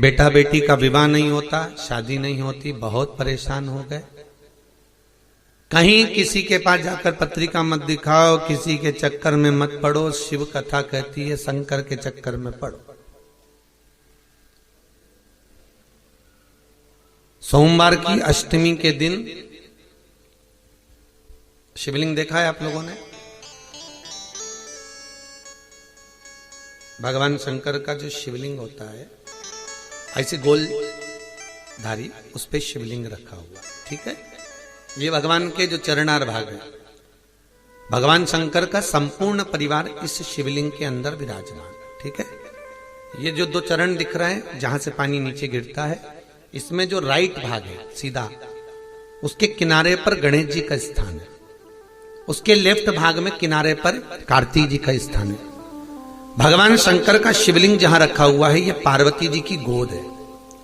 बेटा बेटी का विवाह नहीं होता, शादी नहीं होती, बहुत परेशान हो गए। कहीं किसी के पास जाकर पत्रिका मत दिखाओ, किसी के चक्कर में मत पड़ो। शिव कथा कहती है शंकर के चक्कर में पड़ो। सोमवार की अष्टमी के दिन शिवलिंग देखा है आप लोगों ने? भगवान शंकर का जो शिवलिंग होता है ऐसे गोल धारी, उस पे शिवलिंग रखा हुआ, ठीक है। ये भगवान के जो चरणार भाग है, भगवान शंकर का संपूर्ण परिवार इस शिवलिंग के अंदर विराजमान, ठीक है। ये जो दो चरण दिख रहे हैं जहां से पानी नीचे गिरता है, इसमें जो राइट भाग है सीधा, उसके किनारे पर गणेश जी का स्थान है। उसके लेफ्ट भाग में किनारे पर कार्तिक जी का स्थान है। भगवान शंकर का शिवलिंग जहां रखा हुआ है, यह पार्वती जी की गोद है,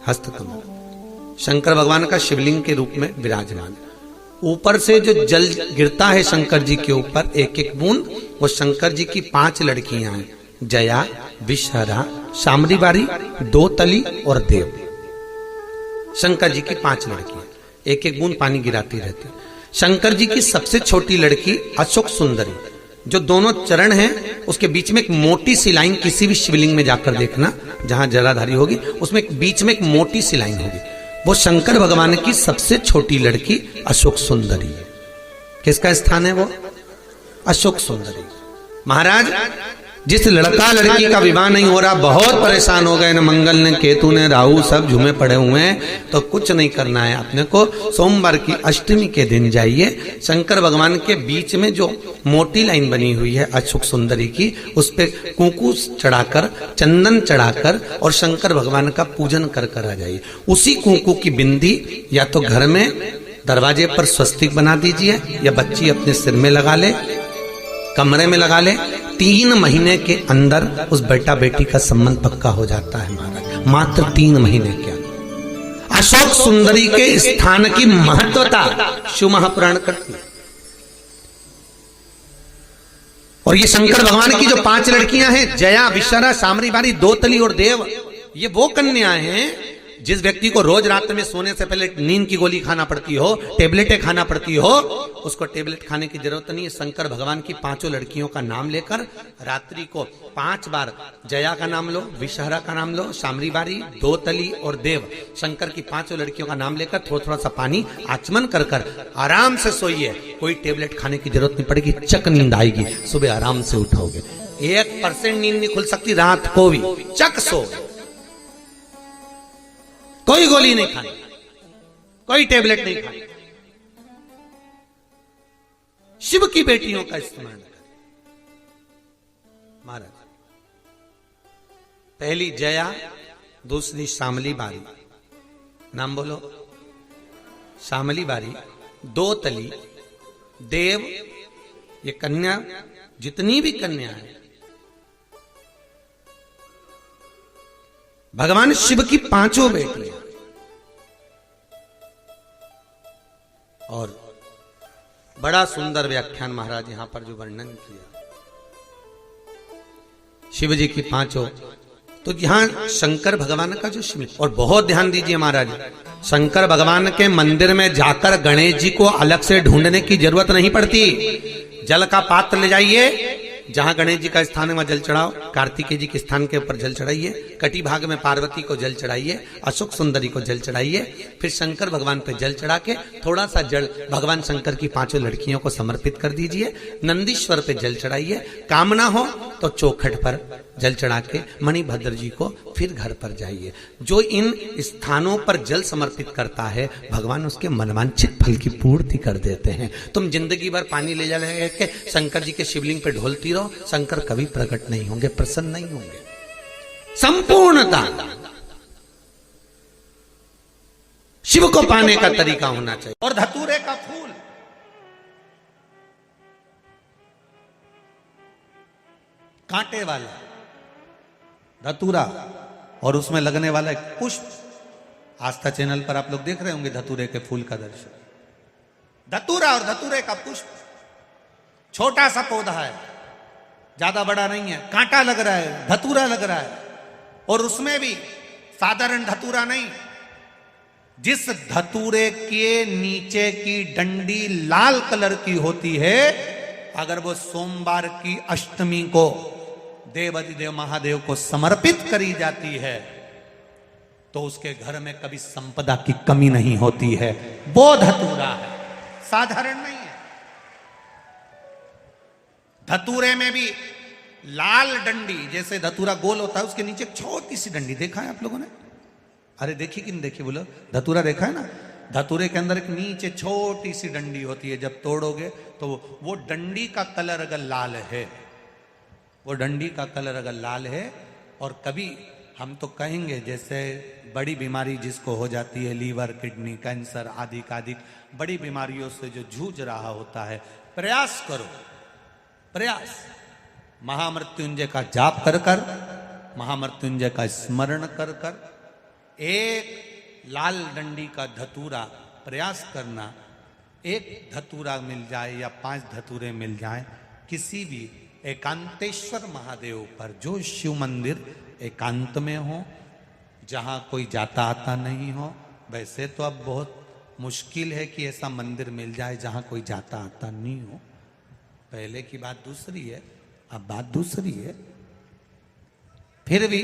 हस्तकमल। शंकर भगवान का शिवलिंग के रूप में विराजमान है। ऊपर से जो जल गिरता है शंकर जी के ऊपर एक एक बूंद, वो शंकर जी की 5 लड़कियां हैं, जया, विषहरा, शामरी बारी, दोतली और देव। शंकर जी की 5 लड़कियां एक एक बूंद पानी गिराती रहती। शंकर जी की सबसे छोटी लड़की अशोक सुंदरी, जो दोनों चरण हैं उसके बीच में एक मोटी सी लाइन, किसी भी शिवलिंग में जाकर देखना जहां जलाधारी होगी उसमें बीच में एक मोटी सी लाइन होगी, वो शंकर भगवान की सबसे छोटी लड़की अशोक सुंदरी है। किसका स्थान है वो? अशोक सुंदरी। महाराज, जिस लड़का लड़की का विवाह नहीं हो रहा, बहुत परेशान हो गए, न मंगल ने केतु ने राहु सब झूमे पड़े हुए हैं, तो कुछ नहीं करना है अपने को। सोमवार की अष्टमी के दिन जाइए, शंकर भगवान के बीच में जो मोटी लाइन बनी हुई है अशोक सुंदरी की, उस पे कुंकू चढ़ाकर, चंदन चढ़ाकर और शंकर भगवान का पूजन कर कर आ जाइए। उसी कुंकू की बिंदी या तो घर में दरवाजे पर स्वस्तिक बना दीजिए, या बच्ची अपने सिर में लगा ले, कमरे में लगा ले। 3 महीने के अंदर उस बेटा बेटी का संबंध पक्का हो जाता है महाराज, मात्र 3 महीने के अंदर। अशोक सुंदरी के स्थान की महत्वता शिव महापुराण करती है। और ये शंकर भगवान की जो 5 लड़कियां हैं, जया, विषहरा, शामरी बारी, दोतली और देव, ये वो कन्याएं हैं जिस व्यक्ति को रोज रात में सोने से पहले नींद की गोली खाना पड़ती हो, टेबलेटें खाना पड़ती हो, उसको टेबलेट खाने की जरूरत नहीं है। शंकर भगवान की 5 लड़कियों का नाम लेकर रात्रि को 5 बार जया का नाम लो, विषहरा का नाम लो, शामरी बारी, दोतली और देव, शंकर की 5 लड़कियों का नाम लेकर थोड़ा थोड़ा सा पानी आचमन कर कर आराम से सोइए। कोई टेबलेट खाने की जरूरत नहीं पड़ेगी, चक नींद आएगी, सुबह आराम से उठोगे। 1% नींद नहीं खुल सकती रात को भी, चक सो। कोई गोली नहीं खानी, कोई टेबलेट नहीं खानी। शिव की बेटियों का इस्तेमाल करें महाराज। पहली जया, दूसरी शामली बारी, नाम बोलो, शामली बारी, दोतली, देव, ये कन्या, जितनी भी कन्या है भगवान शिव की 5 बेटियां। और बड़ा सुंदर व्याख्यान महाराज यहां पर जो वर्णन किया शिव जी की 5, तो यहां शंकर भगवान का जो शिव, और बहुत ध्यान दीजिए महाराज, शंकर भगवान के मंदिर में जाकर गणेश जी को अलग से ढूंढने की जरूरत नहीं पड़ती। जल का पात्र ले जाइए, जहां गणेश जी का स्थान है वहां जल चढ़ाओ, कार्तिकेय जी के स्थान के ऊपर जल चढ़ाइए, कटी भाग में पार्वती को जल चढ़ाइए, अशोक सुंदरी को जल चढ़ाइए, फिर शंकर भगवान पे जल चढ़ा के थोड़ा सा जल भगवान शंकर की 5 लड़कियों को समर्पित कर दीजिए। नंदीश्वर पे जल चढ़ाइए, कामना हो तो चौखट पर जल चढ़ा के मणिभद्र जी को फिर घर पर जाइए। जो इन स्थानों पर जल समर्पित करता है, भगवान उसके मनवांछित फल की पूर्ति कर देते हैं। तुम जिंदगी भर पानी ले जा के शंकर जी के शिवलिंग पे ढोलती रहो, शंकर कभी प्रकट नहीं होंगे, प्रसन्न नहीं होंगे। संपूर्णता शिव को पाने का तरीका होना चाहिए। और धतूरे का फूल, कांटे वाला धतूरा, और उसमें लगने वाला एक पुष्प। आस्था चैनल पर आप लोग देख रहे होंगे धतूरे के फूल का दर्शन। धतूरा और धतूरे का पुष्प, छोटा सा पौधा है, ज्यादा बड़ा नहीं है, कांटा लग रहा है, धतूरा लग रहा है, और उसमें भी साधारण धतूरा नहीं। जिस धतूरे के नीचे की डंडी लाल कलर की होती है, अगर वो सोमवार की अष्टमी को देवाधिदेव महादेव को समर्पित करी जाती है तो उसके घर में कभी संपदा की कमी नहीं होती है। वो धतूरा है, साधारण नहीं है। धतूरे में भी लाल डंडी, जैसे धतूरा गोल होता है उसके नीचे एक छोटी सी डंडी, देखा है आप लोगों ने? अरे देखी कि नहीं देखी बोलो? धतूरा देखा है ना? धतूरे के अंदर एक नीचे छोटी सी डंडी होती है, जब तोड़ोगे तो वो डंडी का कलर अगर लाल है, वो डंडी का कलर अगर लाल है, और कभी हम तो कहेंगे जैसे बड़ी बीमारी जिसको हो जाती है, लीवर, किडनी, कैंसर आदि आदि बड़ी बीमारियों से जो जूझ रहा होता है, प्रयास करो, प्रयास महामृत्युंजय का जाप कर कर, महामृत्युंजय का स्मरण कर कर, एक लाल डंडी का धतूरा प्रयास करना। एक धतूरा मिल जाए या 5 धतूरे मिल जाए किसी भी एकांतेश्वर महादेव पर, जो शिव मंदिर एकांत में हो, जहाँ कोई जाता आता नहीं हो। वैसे तो अब बहुत मुश्किल है कि ऐसा मंदिर मिल जाए जहाँ कोई जाता आता नहीं हो। पहले की बात दूसरी है, अब बात दूसरी है। फिर भी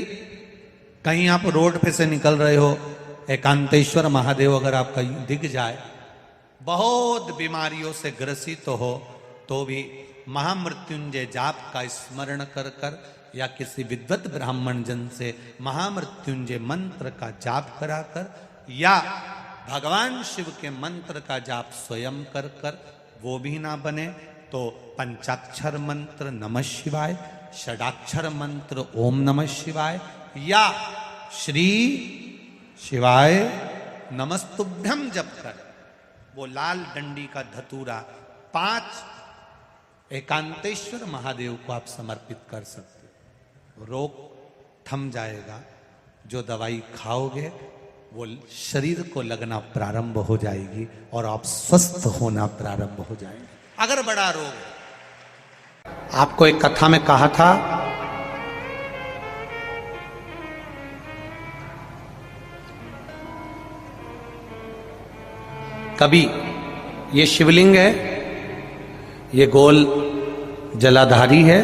कहीं आप रोड पे से निकल रहे हो, एकांतेश्वर महादेव अगर आपका दिख जाए, बहुत बीमारियों से ग्रसित हो, तो भी महामृत्युंजय जाप का स्मरण कर कर या किसी विद्वत ब्राह्मण जन से महामृत्युंजय मंत्र का जाप कराकर, या भगवान शिव के मंत्र का जाप स्वयं कर कर, वो भी ना बने तो पंचाक्षर मंत्र नमः शिवाय, षडाक्षर मंत्र ओम नमः शिवाय, या श्री शिवाय नमस्तुभ्यम जप कर वो लाल डंडी का धतूरा 5 एकांतेश्वर महादेव को आप समर्पित कर सकते हो। रोग थम जाएगा। जो दवाई खाओगे वो शरीर को लगना प्रारंभ हो जाएगी और आप स्वस्थ होना प्रारंभ हो जाएंगे। अगर बड़ा रोग, आपको एक कथा में कहा था, कभी ये शिवलिंग है, ये गोल जलाधारी है,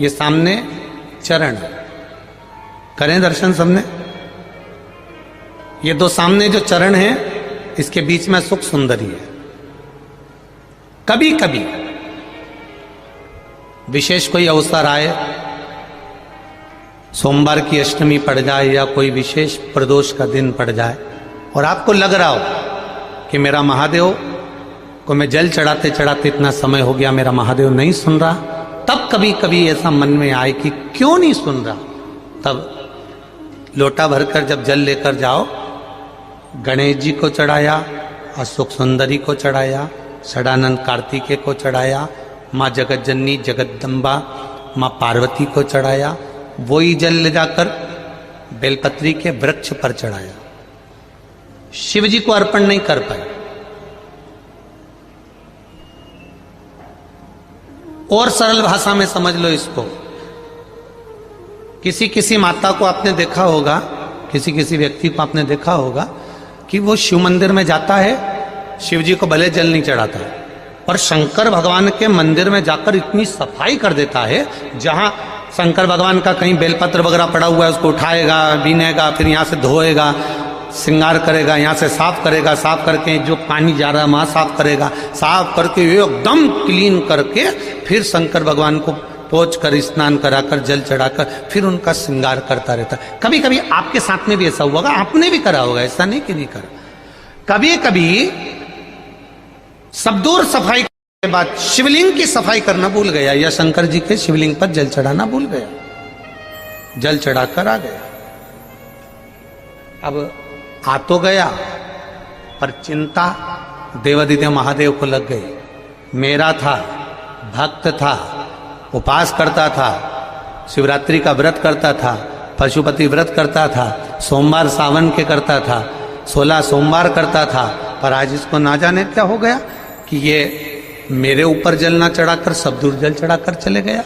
ये सामने चरण, करें दर्शन सबने। ये 2 सामने जो चरण है, इसके बीच में सुख सुंदरी है। कभी कभी विशेष कोई अवसर आए, सोमवार की अष्टमी पड़ जाए या कोई विशेष प्रदोष का दिन पड़ जाए, और आपको लग रहा हो कि मेरा महादेव को मैं जल चढ़ाते चढ़ाते इतना समय हो गया, मेरा महादेव नहीं सुन रहा, तब कभी कभी ऐसा मन में आए कि क्यों नहीं सुन रहा, तब लोटा भरकर जब जल लेकर जाओ, गणेश जी को चढ़ाया, अशोक सुंदरी को चढ़ाया, षडानंद कार्तिकेय को चढ़ाया, माँ जगत जननी जगदम्बा माँ पार्वती को चढ़ाया, वही जल ले जाकर बेलपत्री के वृक्ष पर चढ़ाया। शिव जी को अर्पण नहीं कर पाए। और सरल भाषा में समझ लो इसको, किसी किसी माता को आपने देखा होगा, किसी किसी व्यक्ति को आपने देखा होगा कि वो शिव मंदिर में जाता है, शिव जी को भले जल नहीं चढ़ाता, पर शंकर भगवान के मंदिर में जाकर इतनी सफाई कर देता है, जहां शंकर भगवान का कहीं बेलपत्र वगैरह पड़ा हुआ है उसको उठाएगा, बीनेगा, फिर यहाँ से धोएगा, श्रृंगार करेगा, यहाँ से साफ करेगा, साफ करके जो पानी जा रहा है वहाँ साफ करेगा, साफ करके एकदम क्लीन करके फिर शंकर भगवान को पोंछ कर स्नान कराकर जल चढ़ाकर फिर उनका श्रृंगार करता रहता है। कभी कभी आपके साथ में भी ऐसा हुआ होगा, आपने भी करा होगा, ऐसा नहीं कि नहीं करा। कभी कभी सब दूर सफाई के बाद शिवलिंग की सफाई करना भूल गया, या शंकर जी के शिवलिंग पर जल चढ़ाना भूल गया, जल चढ़ाकर आ गया। अब आ तो गया, पर चिंता देवाधिदेव महादेव को लग गई। मेरा था, भक्त था, उपास करता था, शिवरात्रि का व्रत करता था, पशुपति व्रत करता था, सोमवार सावन के करता था, 16 सोमवार करता था, पर आज इसको ना जाने क्या हो गया कि ये मेरे ऊपर जल ना चढ़ाकर सब दूर जल चढ़ाकर चले गया।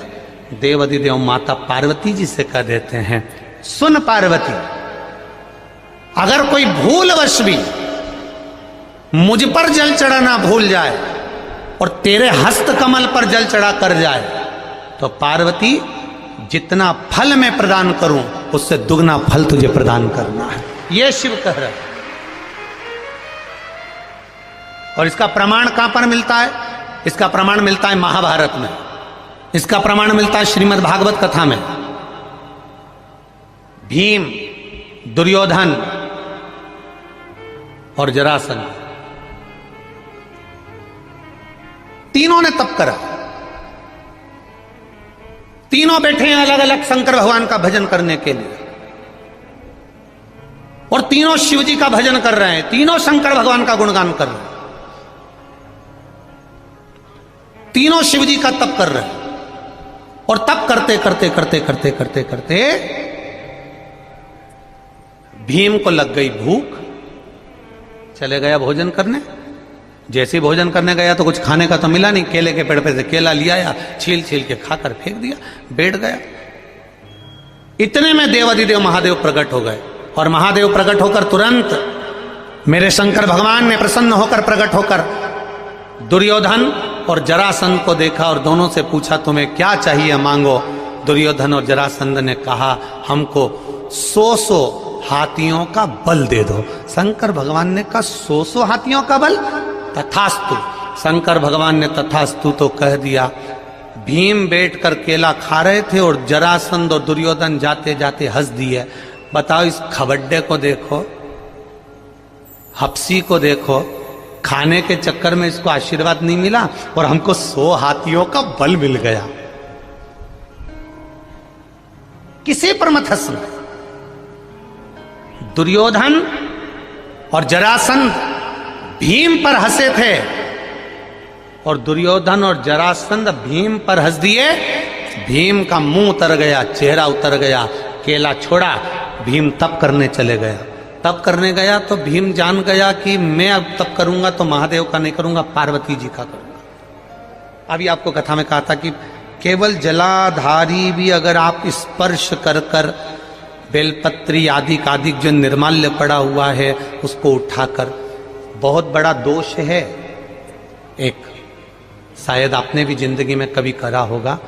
देवाधिदेव माता पार्वती जी से कह देते हैं, सुन पार्वती, अगर कोई भूलवश भी मुझ पर जल चढ़ाना भूल जाए और तेरे हस्त कमल पर जल चढ़ा कर जाए तो पार्वती जितना फल मैं प्रदान करूं उससे दुगना फल तुझे प्रदान करना है, यह शिव कह रहा है। और इसका प्रमाण कहां पर मिलता है? इसका प्रमाण मिलता है महाभारत में, इसका प्रमाण मिलता है श्रीमद् भागवत कथा में। भीम, दुर्योधन और जरासंध तीनों ने तप करा, तीनों बैठे हैं अलग अलग शंकर भगवान का भजन करने के लिए, और तीनों शिव जी का भजन कर रहे हैं, तीनों शंकर भगवान का गुणगान कर रहे हैं, तीनों शिव जी का तप कर रहे हैं। और तप करते करते करते करते करते करते भीम को लग गई भूख, चले गया भोजन करने। जैसे भोजन करने गया तो कुछ खाने का तो मिला नहीं, केले के पेड़ पे से केला लिया या छील छील के खाकर फेंक दिया, बैठ गया। इतने में देवाधिदेव महादेव प्रकट हो गए, और महादेव प्रकट होकर तुरंत मेरे शंकर भगवान ने प्रसन्न होकर प्रकट होकर दुर्योधन और जरासंध को देखा और दोनों से पूछा तुम्हें क्या चाहिए मांगो। दुर्योधन और जरासंध ने कहा हमको 100 हाथियों का बल दे दो। शंकर भगवान ने कहा 100 हाथियों का बल? तथास्तु। शंकर भगवान ने तथास्तु तो कह दिया। भीम बैठकर केला खा रहे थे और जरासंध और दुर्योधन जाते जाते हंस दिए। बताओ, इस खबड्डे को देखो, हप्सी को देखो, खाने के चक्कर में इसको आशीर्वाद नहीं मिला और हमको 100 हाथियों का बल मिल गया। किसी पर मत हंसना। दुर्योधन और जरासंध भीम पर हंसे थे और दुर्योधन और जरासंध भीम पर हंस दिए। भीम का मुंह उतर गया, चेहरा उतर गया, केला छोड़ा, भीम तप करने चले गया। तप करने गया तो भीम जान गया कि मैं अब तप करूंगा तो महादेव का नहीं करूंगा, पार्वती जी का करूंगा। अभी आपको कथा में कहा था कि केवल जलाधारी भी अगर आप स्पर्श कर कर बेलपत्री आदि कादिक जो निर्माल्य पड़ा हुआ है उसको उठाकर, बहुत बड़ा दोष है एक, शायद आपने भी जिंदगी में कभी करा होगा,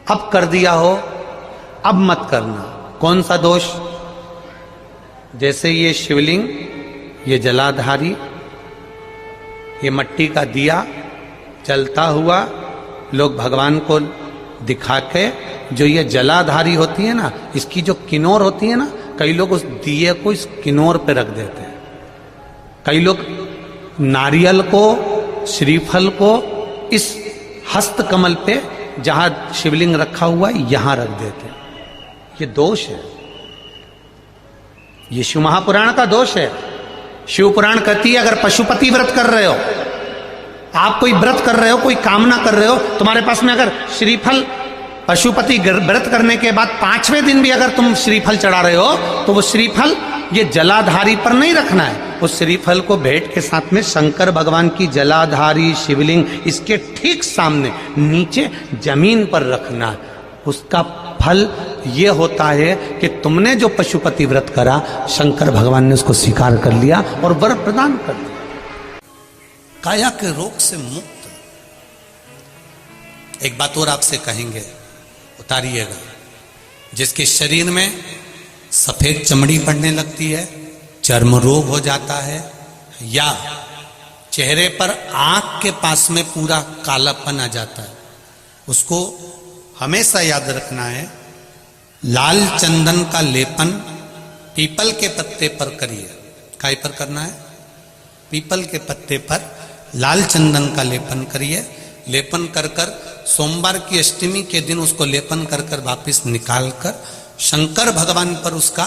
अब कर दिया हो, अब मत करना। कौन सा दोष? जैसे ये शिवलिंग, ये जलाधारी, ये मट्टी का दिया जलता हुआ लोग भगवान को दिखा के, जो ये जलाधारी होती है ना, इसकी जो किनोर होती है ना, कई लोग उस दिए को इस किनोर पे रख देते हैं। कई लोग नारियल को, श्रीफल को इस हस्त कमल पे जहां शिवलिंग रखा हुआ है यहां रख देते हैं। ये दोष है, ये शिव महापुराण का दोष है। शिव पुराण कहती है अगर पशुपति व्रत कर रहे हो, आप कोई व्रत कर रहे हो, कोई कामना कर रहे हो, तुम्हारे पास में अगर श्रीफल, पशुपति व्रत करने के बाद 5वें दिन भी अगर तुम श्रीफल चढ़ा रहे हो तो वो श्रीफल ये जलाधारी पर नहीं रखना है, उस श्रीफल को भेंट के साथ में शंकर भगवान की जलाधारी शिवलिंग इसके ठीक सामने नीचे जमीन पर रखना है। उसका फल ये होता है कि तुमने जो पशुपति व्रत करा, शंकर भगवान ने उसको स्वीकार कर लिया और वर प्रदान कर दिया। काया के रोग से मुक्त। एक बात और आपसे कहेंगे, उतारिएगा। जिसके शरीर में सफेद चमड़ी पड़ने लगती है, चर्म रोग हो जाता है, या चेहरे पर आंख के पास में पूरा कालापन आ जाता है, उसको हमेशा याद रखना है, लाल चंदन का लेपन पीपल के पत्ते पर करिए। काय पर करना है? पीपल के पत्ते पर लाल चंदन का लेपन करिए। लेपन कर कर सोमवार की अष्टमी के दिन उसको लेपन कर कर वापिस निकाल कर शंकर भगवान पर उसका